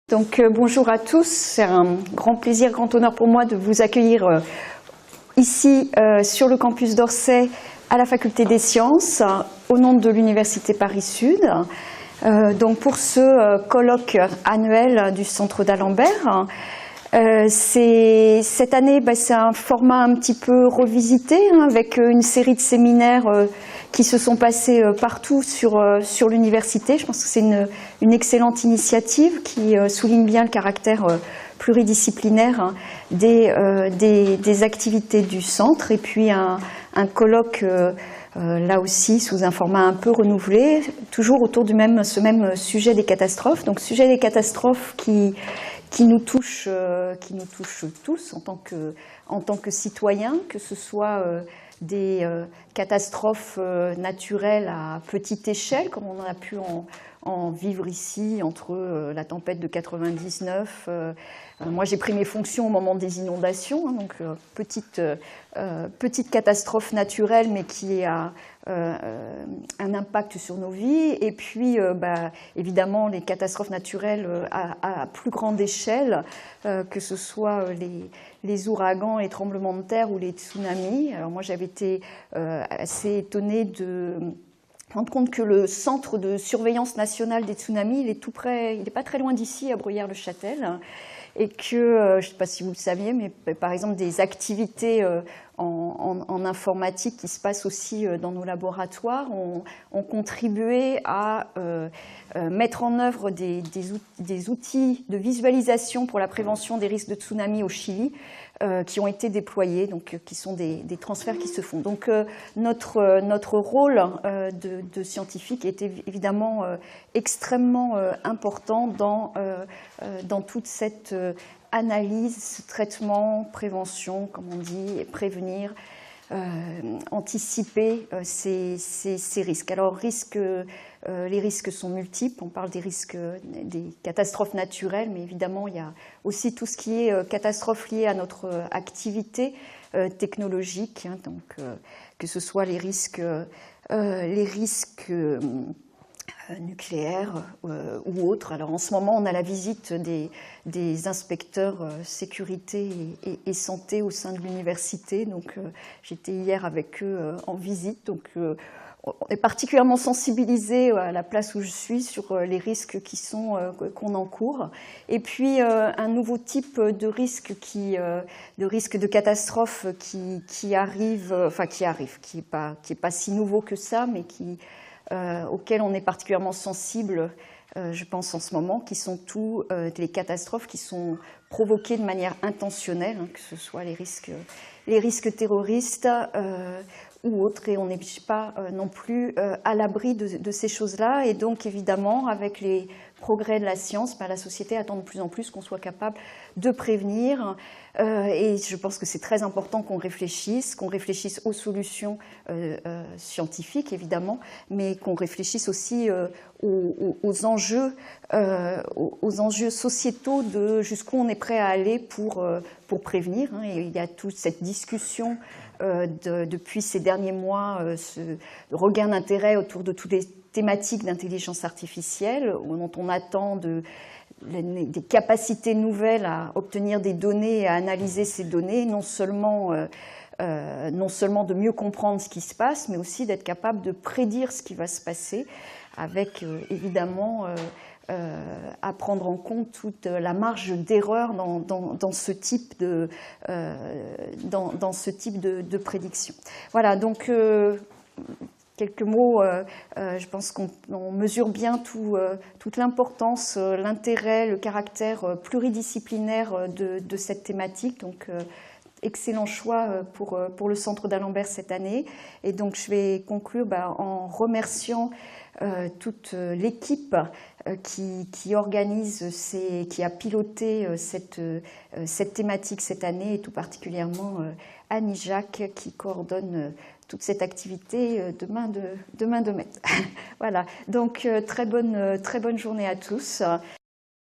Bonjour à tous, c'est un grand plaisir, grand honneur pour moi de vous accueillir ici sur le campus d'Orsay à la Faculté des Sciences au nom de l'Université Paris-Sud. Pour ce colloque annuel du Centre d'Alembert. Cette année, c'est un format un petit peu revisité avec une série de séminaires qui se sont passés partout sur l'université. Je pense que c'est une excellente initiative qui souligne bien le caractère pluridisciplinaire des activités du centre. Et puis un colloque là aussi sous un format un peu renouvelé, toujours autour du ce même sujet des catastrophes. Donc sujet des catastrophes qui nous touche tous en tant que citoyens, que ce soit des catastrophes naturelles à petite échelle, comme on a pu en vivre ici entre la tempête de 99. Moi, j'ai pris mes fonctions au moment des inondations, petite catastrophe naturelle, mais qui a un impact sur nos vies. Et puis, évidemment, les catastrophes naturelles à plus grande échelle, que ce soit les ouragans, les tremblements de terre ou les tsunamis. Alors moi, j'avais été assez étonnée de rendre compte que le centre de surveillance nationale des tsunamis, il est tout près, il n'est pas très loin d'ici, à Bruyères-le-Châtel, et que, je ne sais pas si vous le saviez, mais par exemple des activités en informatique qui se passent aussi dans nos laboratoires ont contribué à mettre en œuvre des outils de visualisation pour la prévention des risques de tsunami au Chili, qui ont été déployés, qui sont des transferts qui se font. Donc notre rôle de scientifique est évidemment extrêmement important dans toute cette analyse, traitement, prévention, comme on dit, et prévenir, anticiper ces risques. Alors les risques sont multiples, on parle des risques des catastrophes naturelles, mais évidemment il y a aussi tout ce qui est catastrophes liées à notre activité technologique, que ce soit les risques nucléaires ou autres. Alors en ce moment, on a la visite des inspecteurs sécurité et santé au sein de l'université. J'étais hier avec eux en visite. On est particulièrement sensibilisé à la place où je suis sur les risques qu'on encourt. Et puis un nouveau type de risque de catastrophe qui est pas si nouveau que ça, mais auquel on est particulièrement sensible, je pense en ce moment, qui sont tous les catastrophes qui sont provoquées de manière intentionnelle, que ce soit les risques terroristes ou autres, et on n'est pas non plus à l'abri de ces choses-là. Et donc évidemment, avec les progrès de la science, la société attend de plus en plus qu'on soit capable de prévenir. Et je pense que c'est très important qu'on réfléchisse aux solutions scientifiques, évidemment, mais qu'on réfléchisse aussi aux enjeux sociétaux de jusqu'où on est prêt à aller pour prévenir. Et il y a toute cette discussion depuis ces derniers mois, ce regain d'intérêt autour de toutes les thématiques d'intelligence artificielle, dont on attend des capacités nouvelles à obtenir des données et à analyser ces données, non seulement de mieux comprendre ce qui se passe, mais aussi d'être capable de prédire ce qui va se passer, avec évidemment à prendre en compte toute la marge d'erreur dans ce type de prédiction. Voilà, donc quelques mots, je pense qu'on mesure bien toute l'importance, l'intérêt, le caractère pluridisciplinaire de cette thématique. Excellent choix pour le Centre d'Alembert cette année. Et donc je vais conclure en remerciant toute l'équipe qui organise, qui a piloté cette thématique cette année, et tout particulièrement Annie Jacques qui coordonne toute cette activité de main de maître. Voilà, donc très bonne journée à tous.